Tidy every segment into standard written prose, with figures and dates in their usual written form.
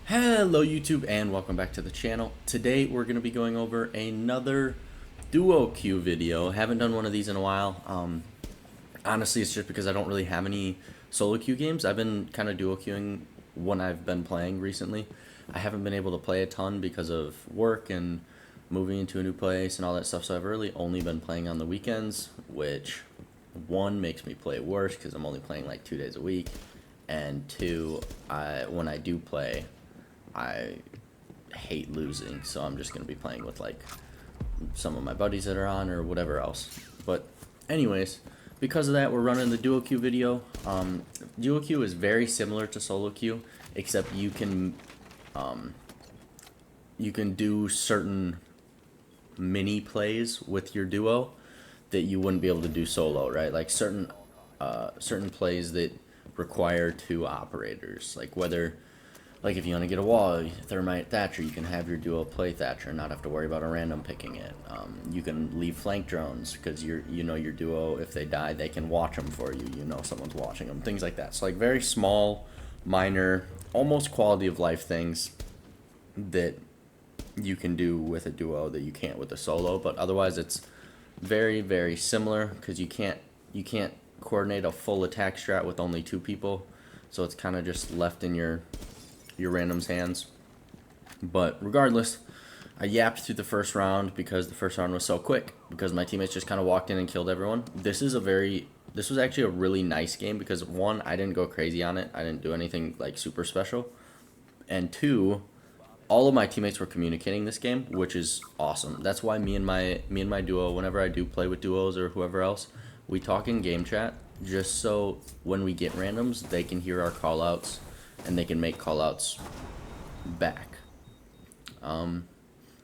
Hello YouTube and welcome back to the channel. Today we're going to be going over another duo queue video. Haven't done one of these in a while. Honestly, it's just because I don't really have any solo queue games. I've been kind of duo queuing when I've been playing recently. I haven't been able to play a ton because of work and moving into a new place and all that stuff. So I've really only been playing on the weekends, which one makes me play worse because I'm only playing like 2 days a week, and two, when I do play, I hate losing, so I'm just gonna be playing with like some of my buddies that are on or whatever else. But anyways, because of that, we're running the duo queue video. Duo queue is very similar to solo queue, except you can do certain mini plays with your duo that you wouldn't be able to do solo, right? Like certain plays that require two operators, like if you want to get a wall, thermite Thatcher, you can have your duo play Thatcher and not have to worry about a random picking it. You can leave flank drones because you know your duo, if they die, they can watch them for you. You know someone's watching them, things like that. So like very small, minor, almost quality of life things that you can do with a duo that you can't with a solo. But otherwise, it's very very similar because you can't coordinate a full attack strat with only two people. So it's kind of just left in your random's hands. But regardless, I yapped through the first round because the first round was so quick, because my teammates just kind of walked in and killed everyone. This was actually a really nice game because one, I didn't go crazy on it. I didn't do anything like super special. And two, all of my teammates were communicating this game, which is awesome. That's why me and my duo, whenever I do play with duos or whoever else, we talk in game chat just so when we get randoms, they can hear our call outs and they can make call outs back.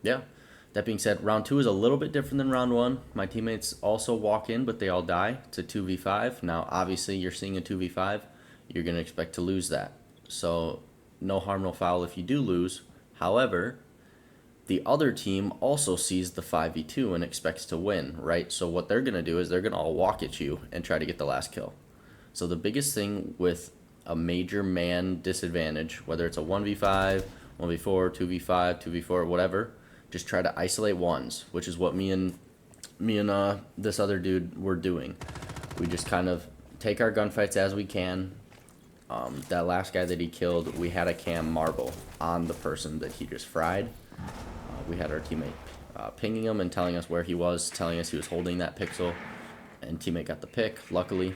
Yeah. That being said, round 2 is a little bit different than round 1. My teammates also walk in, but they all die. It's a 2v5. Now, obviously, you're seeing a 2v5. You're going to expect to lose that. So, no harm, no foul if you do lose. However, the other team also sees the 5v2 and expects to win, right? So, what they're going to do is they're going to all walk at you and try to get the last kill. So, the biggest thing with a major man disadvantage, whether it's a 1v5, 1v4, 2v5, 2v4, whatever, just try to isolate ones, which is what me and this other dude were doing. We just kind of take our gunfights as we can. That last guy that he killed, we had a cam marble on the person that he just fried. We had our teammate pinging him and telling us where he was, telling us he was holding that pixel, and teammate got the pick, luckily.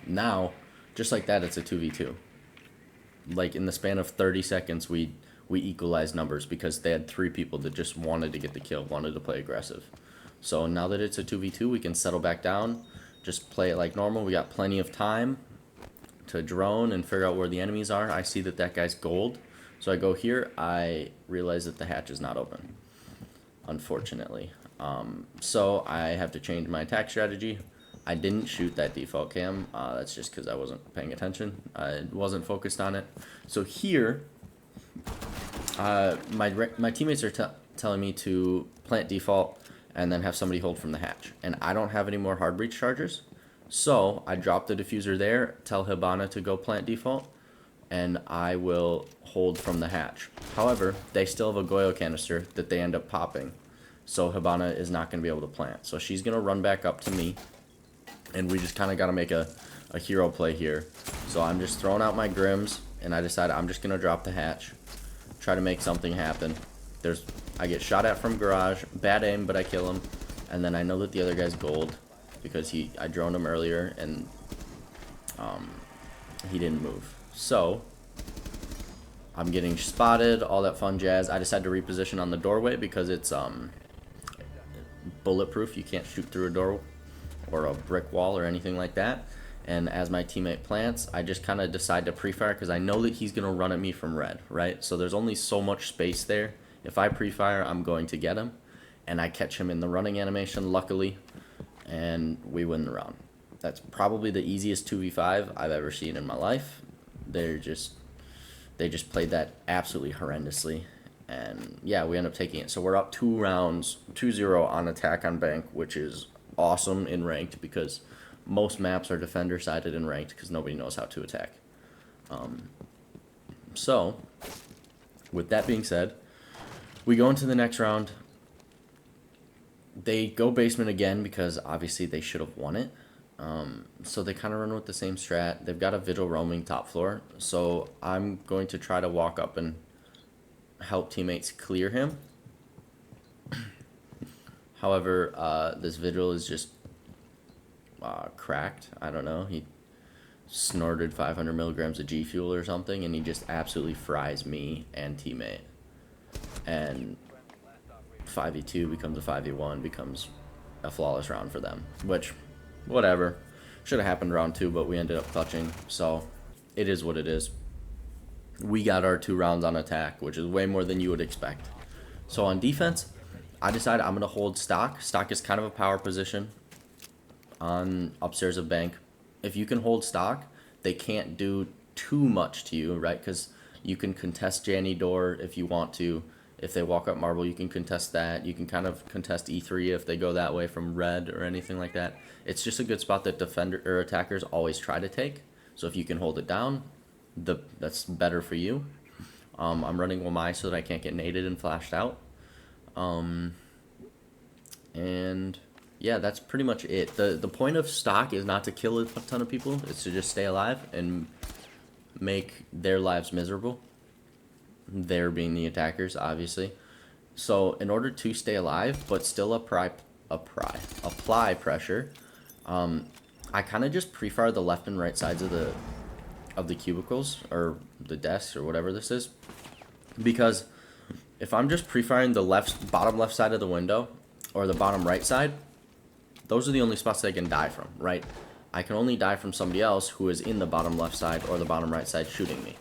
Now, just like that, it's a 2v2. Like in the span of 30 seconds, we equalized numbers because they had 3 people that just wanted to get the kill, wanted to play aggressive. So now that it's a 2v2, we can settle back down, just play it like normal. We got plenty of time to drone and figure out where the enemies are. I see that guy's gold, so I go here. I realize that the hatch is not open, unfortunately. So I have to change my attack strategy. I didn't shoot that default cam. That's just because I wasn't paying attention. I wasn't focused on it. So here, my teammates are telling me to plant default and then have somebody hold from the hatch. And I don't have any more hard breach chargers. So I drop the diffuser there, tell Hibana to go plant default, and I will hold from the hatch. However, they still have a Goyo canister that they end up popping. So Hibana is not going to be able to plant. So she's going to run back up to me, and we just kind of got to make a hero play here. So I'm just throwing out my Grims, and I decide I'm just going to drop the hatch, try to make something happen. I get shot at from garage, bad aim, but I kill him, and then I know that the other guy's gold because I droned him earlier, and he didn't move. So I'm getting spotted, all that fun jazz. I decide to reposition on the doorway because it's bulletproof. You can't shoot through a door or a brick wall or anything like that. And as my teammate plants, I just kind of decide to pre-fire because I know that he's going to run at me from red, right? So there's only so much space there. If I pre-fire, I'm going to get him. And I catch him in the running animation, luckily, and we win the round. That's probably the easiest 2v5 I've ever seen in my life. They just played that absolutely horrendously. And yeah, we end up taking it. So we're up 2 rounds, 2-0 on attack on bank, which is awesome in ranked because most maps are defender sided in ranked because nobody knows how to attack. So With that being said, we go into the next round. They go basement again because obviously they should have won it. So they kind of run with the same strat. They've got a Vigil roaming top floor. So I'm going to try to walk up and help teammates clear him. However, this Vigil is just cracked. I don't know. He snorted 500 milligrams of G Fuel or something, and he just absolutely fries me and teammate. And 5v2 becomes a 5v1, becomes a flawless round for them, which, whatever. Should have happened round 2, but we ended up clutching, so it is what it is. We got our 2 rounds on attack, which is way more than you would expect. So on defense, I decided I'm going to hold stock. Stock is kind of a power position on upstairs of bank. If you can hold stock, they can't do too much to you, right? Because you can contest Janny door if you want to. If they walk up marble, you can contest that. You can kind of contest E3 if they go that way from red or anything like that. It's just a good spot that defender or attackers always try to take. So if you can hold it down, that's better for you. I'm running Wamai so that I can't get naded and flashed out. And yeah, that's pretty much it. The point of stock is not to kill a ton of people. It's to just stay alive and make their lives miserable. They're being the attackers, obviously. So in order to stay alive, but still apply pressure, I kind of just pre-fire the left and right sides of the cubicles or the desks or whatever this is, because if I'm just pre-firing the bottom left side of the window or the bottom right side, those are the only spots that I can die from, right? I can only die from somebody else who is in the bottom left side or the bottom right side shooting me,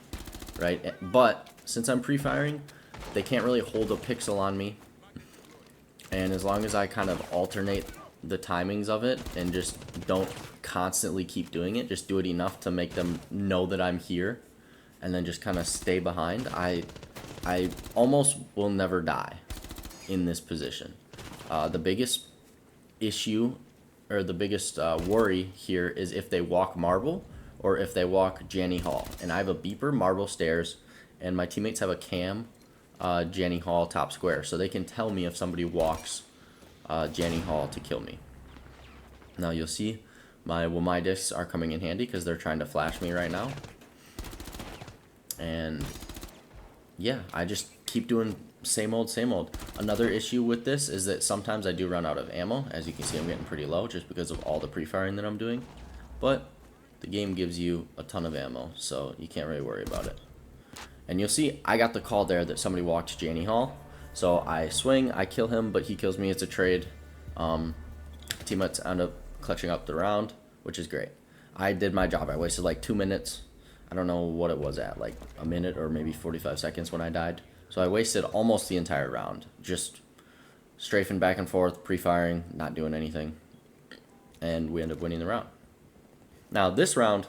right? But since I'm pre-firing, they can't really hold a pixel on me. And as long as I kind of alternate the timings of it and just don't constantly keep doing it, just do it enough to make them know that I'm here, and then just kind of stay behind, I almost will never die in this position. The biggest issue, or the biggest worry here is if they walk marble or if they walk Janny Hall. And I have a beeper, marble stairs, and my teammates have a cam, Janny Hall top square, so they can tell me if somebody walks Janny Hall to kill me. Now you'll see my Wamai discs are coming in handy because they're trying to flash me right now. And yeah, I just keep doing same old, same old. Another issue with this is that sometimes I do run out of ammo. As you can see, I'm getting pretty low just because of all the pre-firing that I'm doing. But the game gives you a ton of ammo, so you can't really worry about it. And you'll see I got the call there that somebody walked Janny Hall. So I swing, I kill him, but he kills me. It's a trade. Teammates end up clutching up the round, which is great. I did my job. I wasted like 2 minutes. I don't know what it was at, like a minute or maybe 45 seconds when I died. So I wasted almost the entire round, just strafing back and forth, pre-firing, not doing anything. And we end up winning the round. Now this round,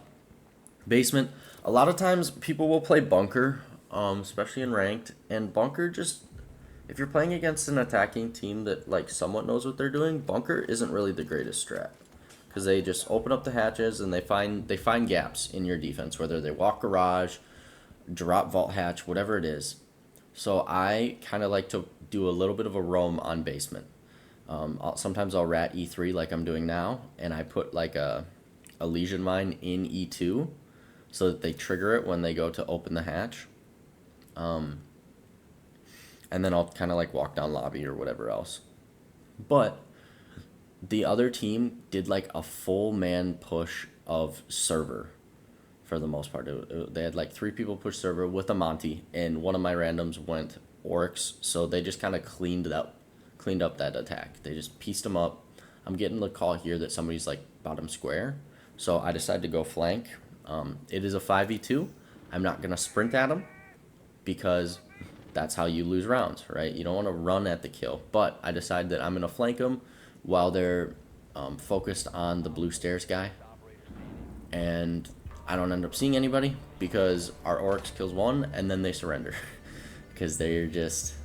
basement, a lot of times people will play bunker, especially in ranked, and bunker just, if you're playing against an attacking team that like somewhat knows what they're doing, bunker isn't really the greatest strat. Because they just open up the hatches and they find gaps in your defense, whether they walk garage, drop vault hatch, whatever it is. So I kind of like to do a little bit of a roam on basement. Sometimes I'll rat E3 like I'm doing now, and I put like a lesion mine in E2 so that they trigger it when they go to open the hatch. And then I'll kind of like walk down lobby or whatever else. But the other team did like a full man push of server for the most part. They had like 3 people push server with a Monty, and one of my randoms went Oryx, so they just kind of cleaned up that attack. They just pieced them up. I'm getting the call here that somebody's like bottom square, so I decided to go flank. It is a 5v2. I'm not going to sprint at them because that's how you lose rounds, right? You don't want to run at the kill, but I decided that I'm going to flank them while they're focused on the blue stairs guy, and I don't end up seeing anybody because our Oryx kills one and then they surrender because they're just,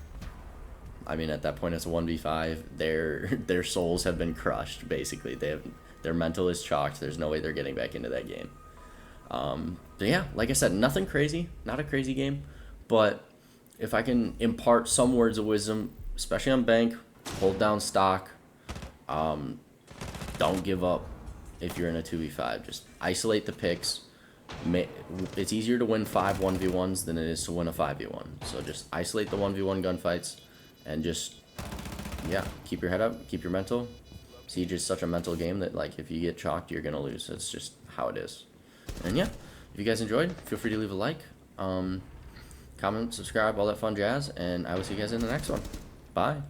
I mean, at that point it's a 1v5. Their souls have been crushed, basically. Their mental is chalked. There's no way they're getting back into that game. But yeah, like I said, nothing crazy, not a crazy game, but if I can impart some words of wisdom, especially on bank, hold down stock. Don't give up if you're in a 2v5. Just isolate the picks. It's easier to win 5 1v1s than it is to win a 5v1. So just isolate the 1v1 gunfights and just, yeah, keep your head up, keep your mental. Siege is such a mental game that, like, if you get chalked, you're going to lose. That's just how it is. And yeah, if you guys enjoyed, feel free to leave a like, comment, subscribe, all that fun jazz, and I will see you guys in the next one. Bye.